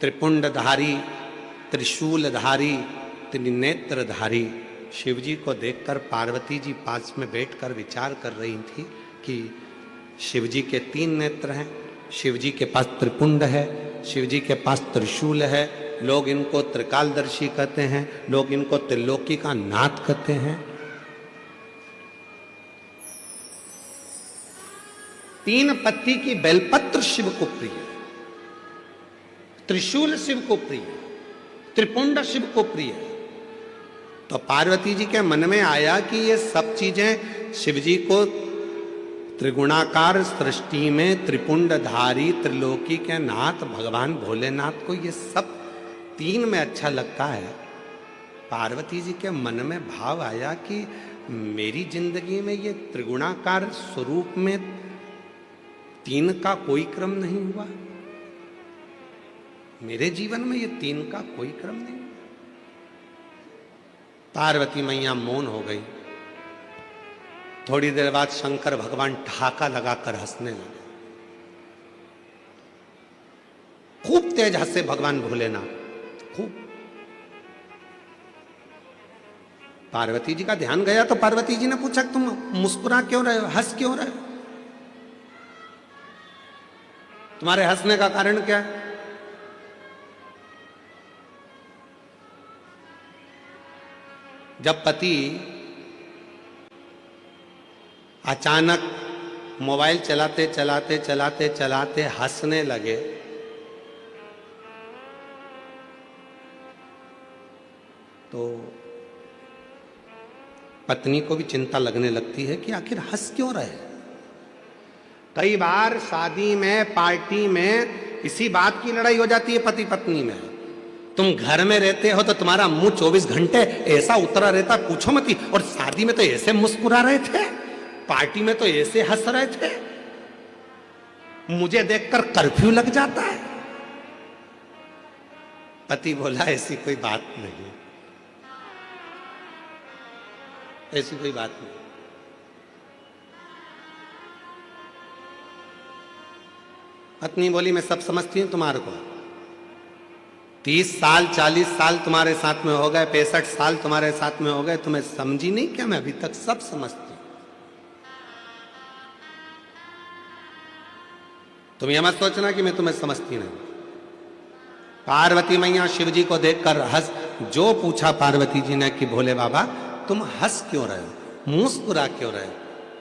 S1: त्रिपुंडधारी, त्रिशूलधारी, त्रिनेत्रधारी शिवजी को देखकर पार्वती जी पास में बैठकर विचार कर रही थी कि शिवजी के 3 नेत्र हैं, शिवजी के पास त्रिपुंड है, शिवजी के पास त्रिशूल है, लोग इनको त्रिकालदर्शी कहते हैं, लोग इनको त्रिलोकी का नाथ कहते हैं। 3 पत्ती की बेलपत्र शिव को प्रिय, त्रिशूल शिव को प्रिय, त्रिपुंड शिव को प्रिय। तो पार्वती जी के मन में आया कि ये सब चीजें शिवजी को त्रिगुणाकार सृष्टि में त्रिपुंडधारी त्रिलोकी के नाथ भगवान भोलेनाथ को ये सब 3 में अच्छा लगता है। पार्वती जी के मन में भाव आया कि मेरी जिंदगी में ये त्रिगुणाकार स्वरूप में 3 का कोई क्रम नहीं हुआ, मेरे जीवन में ये 3 का कोई क्रम नहीं। पार्वती मैया मौन हो गई। थोड़ी देर बाद शंकर भगवान ठहाका लगाकर हंसने लगे, खूब तेज हंसे भगवान भोलेनाथ, खूब। पार्वती जी का ध्यान गया तो पार्वती जी ने पूछा तुम मुस्कुरा क्यों रहे हो, हंस क्यों रहे हो, तुम्हारे हंसने का कारण क्या है? जब पति अचानक मोबाइल चलाते चलाते चलाते चलाते हंसने लगे, तो पत्नी को भी चिंता लगने लगती है कि आखिर हंस क्यों रहे। कई बार शादी में, पार्टी में इसी बात की लड़ाई हो जाती है पति पत्नी में। तुम घर में रहते हो तो तुम्हारा मुंह 24 घंटे ऐसा उतरा रहता, पूछो मत। और शादी में तो ऐसे मुस्कुरा रहे थे, पार्टी में तो ऐसे हंस रहे थे, मुझे देखकर कर्फ्यू लग जाता है। पति बोला ऐसी कोई बात नहीं, ऐसी कोई बात नहीं। पत्नी बोली मैं सब समझती हूं तुम्हारे को, 30 साल 40 साल तुम्हारे साथ में हो गए, 65 साल तुम्हारे साथ में हो गए, तुम्हें समझी नहीं क्या? मैं अभी तक सब समझती हूं। तुम यह मत सोचना कि मैं तुम्हें समझती नहीं। पार्वती मैया शिव जी को देखकर हंस, जो पूछा पार्वती जी ने कि भोले बाबा तुम हंस क्यों रहे हो, मुस्कुरा क्यों रहे हो,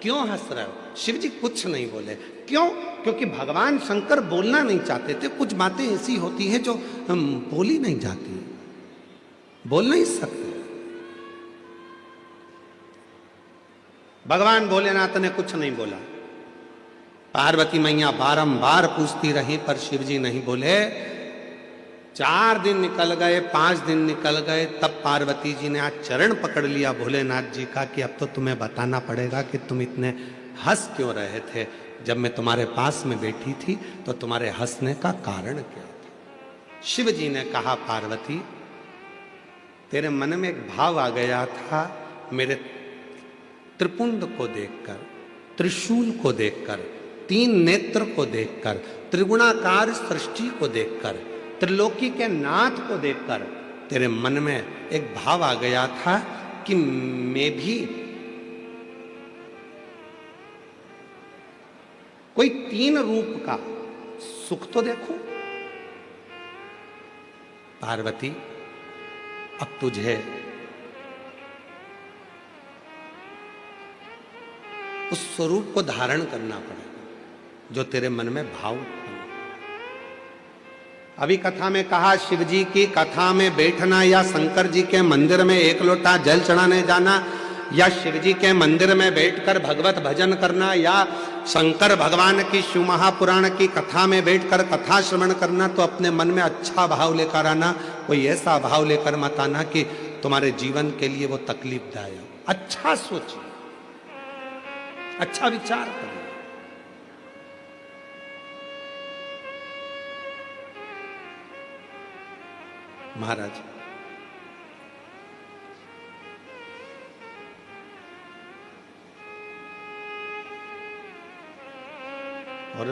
S1: क्यों हंस रहे हो? शिव जी कुछ नहीं बोले। क्यों? क्योंकि भगवान शंकर बोलना नहीं चाहते थे। कुछ बातें ऐसी होती है जो बोली नहीं जाती, बोल नहीं सकते। भगवान भोलेनाथ ने कुछ नहीं बोला। पार्वती मैया बारंबार पूछती रही पर शिव जी नहीं बोले। 4 दिन निकल गए, 5 दिन निकल गए, तब पार्वती जी ने आज चरण पकड़ लिया भोलेनाथ जी का कि अब तो तुम्हें बताना पड़ेगा कि तुम इतने हंस क्यों रहे थे। जब मैं तुम्हारे पास में बैठी थी तो तुम्हारे हंसने का कारण क्या था? शिव जी ने कहा पार्वती तेरे मन में एक भाव आ गया था मेरे त्रिपुंड को देखकर, त्रिशूल को देखकर, 3 नेत्र को देखकर, त्रिगुणाकार सृष्टि को देखकर, त्रिलोकी के नाथ को देखकर तेरे मन में एक भाव आ गया था कि मैं भी कोई 3 रूप का सुख तो देखूं। पार्वती अब तुझे उस स्वरूप को धारण करना पड़ेगा जो तेरे मन में भाव उत्पन्न। अभी कथा में कहा शिव जी की कथा में बैठना या शंकर जी के मंदिर में 1 लोटा जल चढ़ाने जाना या शिव जी के मंदिर में बैठकर भगवत भजन करना या शंकर भगवान की शिव महापुराण की कथा में बैठकर कथा श्रवण करना, तो अपने मन में अच्छा भाव लेकर आना। कोई ऐसा भाव लेकर मत आना कि तुम्हारे जीवन के लिए वो तकलीफदायक। अच्छा सोचिए, अच्छा विचार करिए। महाराज और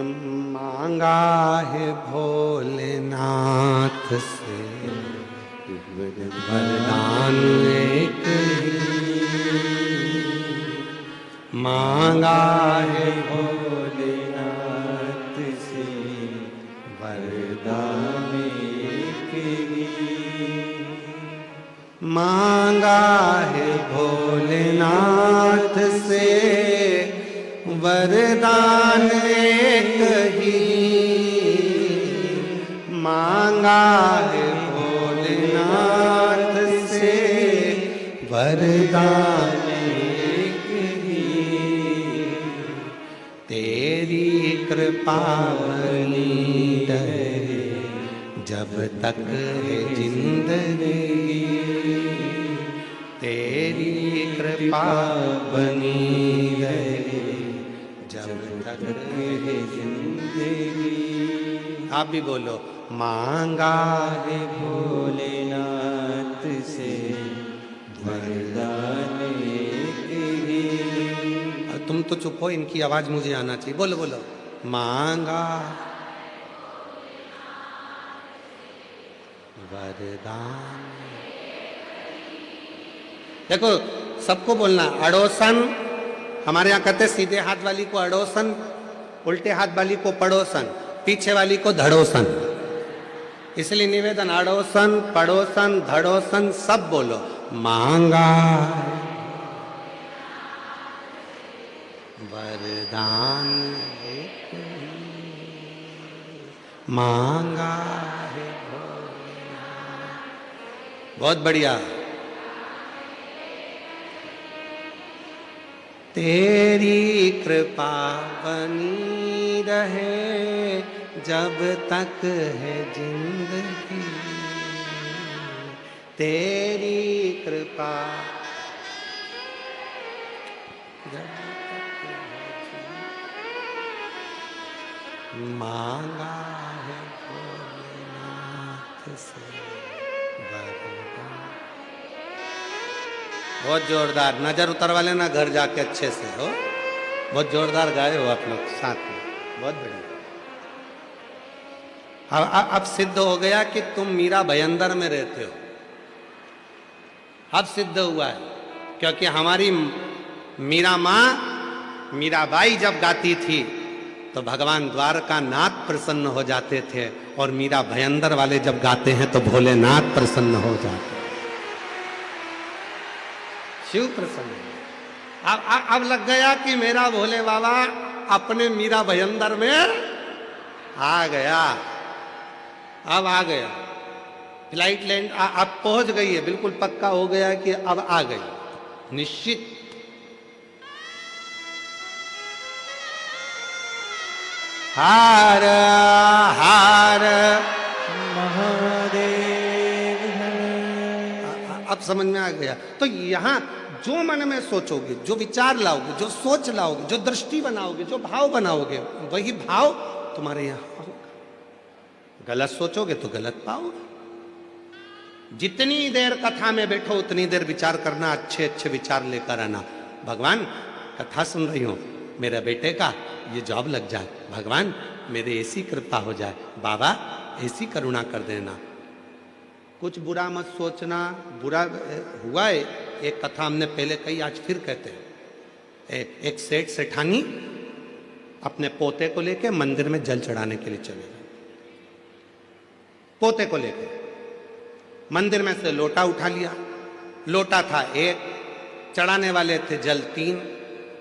S1: मांगा है भोलेनाथ से वरदान एक ही, मांगा है
S2: भोलेनाथ से वरदान एक ही,
S1: मांगा है भोलेनाथ से वरदान एक ही, मांगा है भोलेनाथ से वरदान एक ही, तेरी कृपा बनी रहे जब तक है जिंदगी, तेरी कृपा बनी रहे जब तक है जिंदगी। आप भी बोलो मांगा
S2: है भोलेनाथ से वरदान एक ही।
S1: तुम तो चुप हो, इनकी आवाज मुझे आना चाहिए। बोलो बोलो मांगा वरदान। देखो सबको बोलना अड़ोसन। हमारे यहाँ कहते सीधे हाथ वाली को अड़ोसन, उल्टे हाथ वाली को पड़ोसन, पीछे वाली को धड़ोसन। इसलिए निवेदन अड़ोसन, पड़ोसन, धड़ोसन सब बोलो। मांगा वरदान एक ही मांगा है भोलेनाथ। बहुत बढ़िया। तेरी कृपा बनी रहे जब तक है जिंदगी, तेरी कृपा जब तक है जिंदगी, मांगा है भोलेनाथ से वरदान। बहुत जोरदार। नजर उतरवा लेना घर जाके अच्छे से हो। बहुत जोरदार गाए हो आप लोग साथ में, बहुत बढ़िया। अब सिद्ध हो गया कि तुम मीरा भयंदर में रहते हो। अब सिद्ध हुआ है, क्योंकि हमारी मीरा माँ मीराबाई जब गाती थी तो भगवान द्वारका नाथ प्रसन्न हो जाते थे, और मीरा भयंदर वाले जब गाते हैं तो भोलेनाथ प्रसन्न हो जाते हैं, शिव प्रसन्न। अब लग गया कि मेरा भोले बाबा अपने मीरा भयंदर में आ गया। अब आ गया, फ्लाइट लैंड अब पहुंच गई है, बिल्कुल पक्का हो गया कि अब आ गई, निश्चित। हार हार
S2: महादेव।
S1: अब समझ में आ गया। तो यहां जो मन में सोचोगे, जो विचार लाओगे, जो सोच लाओगे, जो दृष्टि बनाओगे, जो भाव बनाओगे, वही भाव तुम्हारे यहां होगा। गलत सोचोगे तो गलत पाओगे। जितनी देर कथा में बैठो उतनी देर विचार करना, अच्छे अच्छे विचार लेकर आना। भगवान कथा सुन रही हूं, मेरे बेटे का ये जॉब लग जाए, भगवान मेरे ऐसी कृपा हो जाए, बाबा ऐसी करुणा कर देना। कुछ बुरा मत सोचना। बुरा हुआ है, एक कथा हमने पहले कही, आज फिर कहते हैं। एक सेठ सेठानी अपने पोते को लेके मंदिर में जल चढ़ाने के लिए चले गए। पोते को लेके मंदिर में से लोटा उठा लिया। लोटा था एक, चढ़ाने वाले थे जल 3।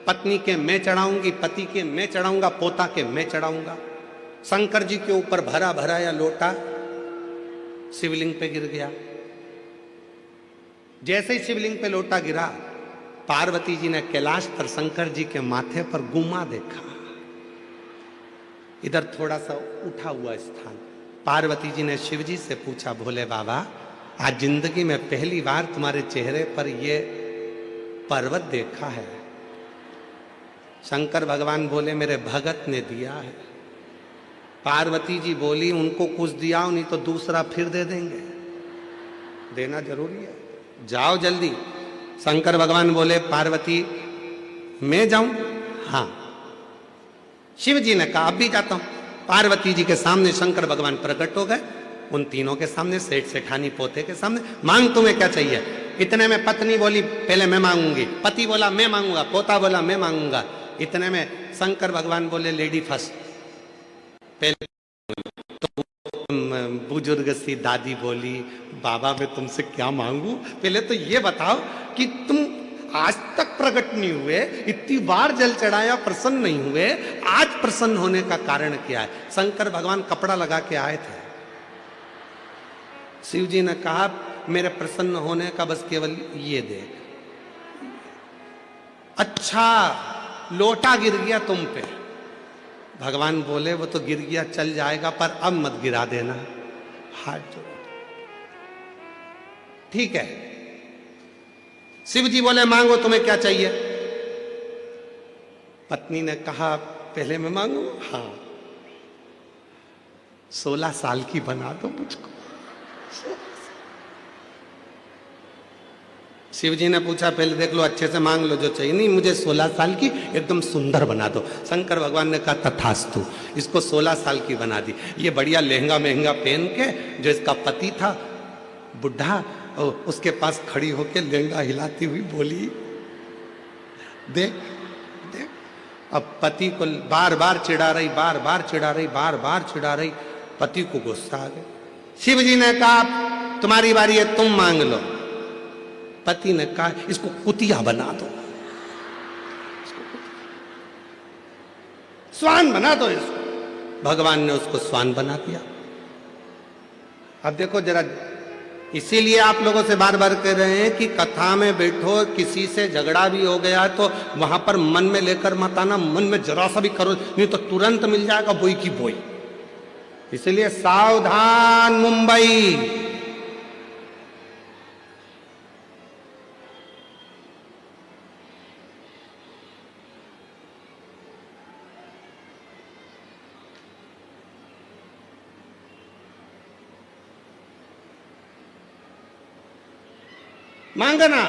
S1: पत्नी के मैं चढ़ाऊंगी, पति के मैं चढ़ाऊंगा, पोता के मैं चढ़ाऊंगा। शंकर जी के ऊपर भरा भरा या लोटा शिवलिंग पे गिर गया। जैसे ही शिवलिंग पे लोटा गिरा, पार्वती जी ने कैलाश पर शंकर जी के माथे पर गुम्मा देखा, इधर थोड़ा सा उठा हुआ स्थान। पार्वती जी ने शिव जी से पूछा, भोले बाबा आज जिंदगी में पहली बार तुम्हारे चेहरे पर ये पर्वत देखा है। शंकर भगवान बोले, मेरे भगत ने दिया है। पार्वती जी बोली, उनको कुछ दिया नहीं तो दूसरा फिर दे देंगे, देना जरूरी है, जाओ जल्दी। शंकर भगवान बोले, पार्वती मैं जाऊं? हाँ। शिव जी ने कहा, अब भी जाता हूं। पार्वती जी के सामने शंकर भगवान प्रकट हो गए, उन तीनों के सामने, सेठ सेठानी पोते के सामने। मांग तुम्हें क्या चाहिए? इतने में पत्नी बोली, पहले मैं मांगूंगी। पति बोला मैं मांगूंगा। पोता बोला मैं मांगूंगा। इतने में शंकर भगवान बोले, लेडी फर्स्ट। पहले तो बुजुर्ग सी दादी बोली, बाबा मैं तुमसे क्या मांगू? पहले तो ये बताओ कि तुम आज तक प्रकट नहीं हुए, इतनी बार जल चढ़ाया, प्रसन्न नहीं हुए, आज प्रसन्न होने का कारण क्या है? शंकर भगवान कपड़ा लगा के आए थे। शिव जी ने कहा, मेरे प्रसन्न होने का बस केवल ये देख। अच्छा लोटा गिर गया तुम पे। भगवान बोले, वो तो गिर गया, चल जाएगा, पर अब मत गिरा देना। हाथ जोड़। ठीक है। शिव जी बोले, मांगो तुम्हें क्या चाहिए? पत्नी ने कहा, पहले मैं मांगू? हाँ। 16 साल की बना दो मुझको। शिव जी ने पूछा, पहले देख लो, अच्छे से मांग लो जो चाहिए। नहीं, मुझे 16 साल की एकदम सुंदर बना दो। शंकर भगवान ने कहा, तथास्तु। इसको 16 साल की बना दी। ये बढ़िया लहंगा महंगा पहन के, जो इसका पति था बुढ़ा, उसके पास खड़ी होके लहंगा हिलाती हुई बोली, देख देख। अब पति को बार बार चिढ़ा रही, बार बार चिढ़ा रही, बार बार चिढ़ा रही। पति को गुस्सा आ गया। शिव जी ने कहा, तुम्हारी बारी है, तुम मांग लो। पति ने कहा, इसको कुतिया बना दो। स्वान बना दो इसको। भगवान ने उसको स्वान बना दिया। अब देखो जरा, इसीलिए आप लोगों से बार बार कह रहे हैं कि कथा में बैठो, किसी से झगड़ा भी हो गया तो वहां पर मन में लेकर मत आना, मन में जरा सा भी करो, नहीं तो तुरंत मिल जाएगा बोई की बोई। इसलिए सावधान मुंबई। मांगना,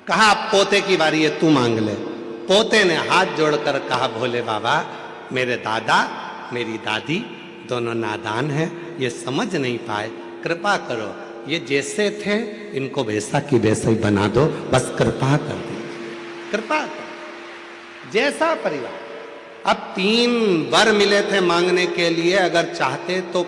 S1: कहा पोते की बारी है, तू मांग ले। पोते ने हाथ जोड़कर कहा, भोले बाबा, मेरे दादा मेरी दादी दोनों नादान हैं, ये समझ नहीं पाए, कृपा करो, ये जैसे थे इनको वैसा की वैसा ही बना दो, बस कृपा कर दो, कृपा कर। जैसा परिवार। अब 3 वर मिले थे मांगने के लिए, अगर चाहते तो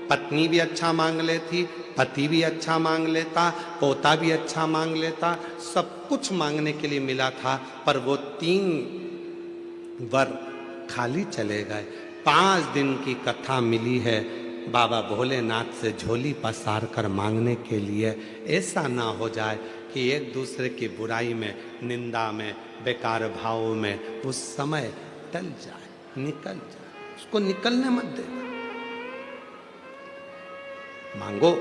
S1: पत्नी भी अच्छा मांग लेती, पति भी अच्छा मांग लेता, पोता भी अच्छा मांग लेता, सब कुछ मांगने के लिए मिला था, पर वो 3 वर खाली चले गए। 5 दिन की कथा मिली है बाबा भोलेनाथ से झोली पसार कर मांगने के लिए। ऐसा ना हो जाए कि एक दूसरे की बुराई में, निंदा में, बेकार भाव में उस समय टल जाए, निकल जाए। उसको निकलने मत देना। मांगो,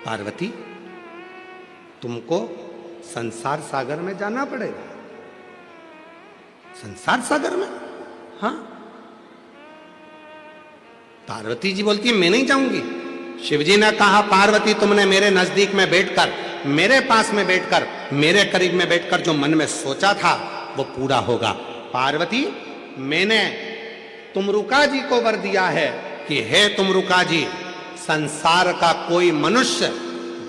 S1: पार्वती तुमको संसार सागर में जाना पड़ेगा। संसार सागर में? हाँ। पार्वती जी बोलती है, मैं नहीं जाऊंगी। शिवजी ने कहा, पार्वती तुमने मेरे नजदीक में बैठकर, मेरे पास में बैठकर, मेरे करीब में बैठकर जो मन में सोचा था वो पूरा होगा। पार्वती, मैंने तुमरुका जी को वर दिया है कि हे तुमरुका जी, संसार का कोई मनुष्य,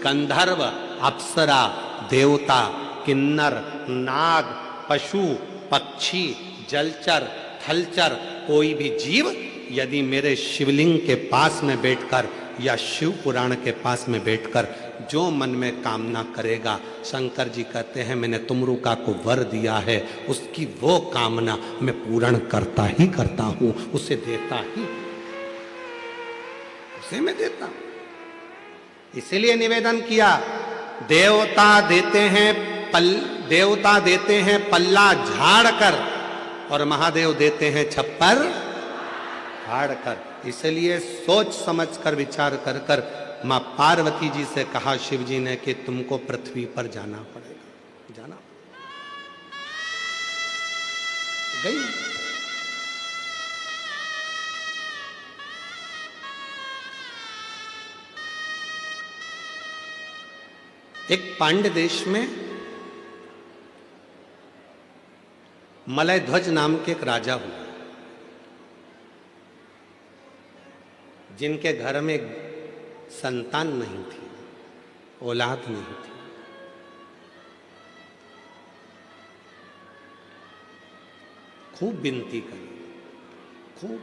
S1: गंधर्व, अप्सरा, देवता, किन्नर, नाग, पशु, पक्षी, जलचर, थलचर, कोई भी जीव यदि मेरे शिवलिंग के पास में बैठकर या शिव पुराण के पास में बैठकर जो मन में कामना करेगा, शंकर जी कहते हैं मैंने तुमरुका को वर दिया है, उसकी वो कामना मैं पूर्ण करता ही करता हूं, उसे देता ही, उसे मैं देता हूं। इसीलिए निवेदन किया, देवता देते हैं पल्ला झाड़ कर और महादेव देते हैं छप्पर फाड़ कर। इसलिए सोच समझ कर, विचार कर कर मां पार्वती जी से कहा शिव जी ने कि तुमको पृथ्वी पर जाना पड़ेगा, जाना गई। एक पांड्य देश में मलय ध्वज नाम के एक राजा हुआ, जिनके घर में संतान नहीं थी, औलाद नहीं थी। खूब विनती करी, खूब।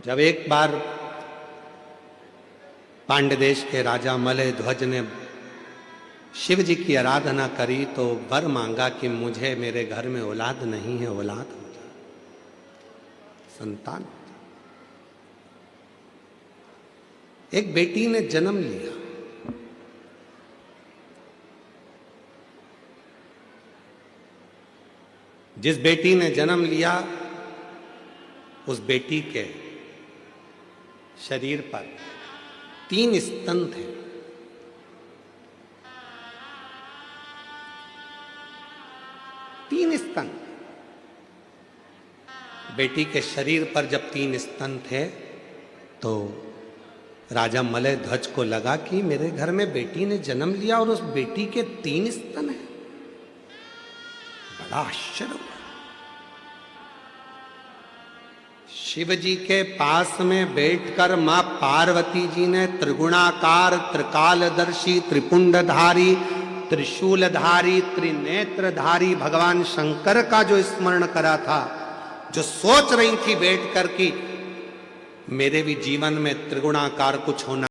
S1: जब एक बार पांड्य देश के राजा मलय ध्वज ने शिव जी की आराधना करी तो वर मांगा कि मुझे, मेरे घर में औलाद नहीं है, औलाद हो जाए, संतान। एक बेटी ने जन्म लिया। जिस बेटी ने जन्म लिया उस बेटी के शरीर पर 3 स्तन थे। तीन स्तन। बेटी के शरीर पर जब 3 स्तन थे तो राजा मलय ध्वज को लगा कि मेरे घर में बेटी ने जन्म लिया और उस बेटी के 3 स्तन हैं। बड़ा आश्चर्य हुआ। शिव जी के पास में बैठकर मां पार्वती जी ने त्रिगुणाकार, त्रिकालदर्शी, त्रिपुंडधारी, त्रिशूलधारी, त्रिनेत्रधारी भगवान शंकर का जो स्मरण करा था, जो सोच रही थी बैठकर कि मेरे भी जीवन में त्रिगुणाकार कुछ होना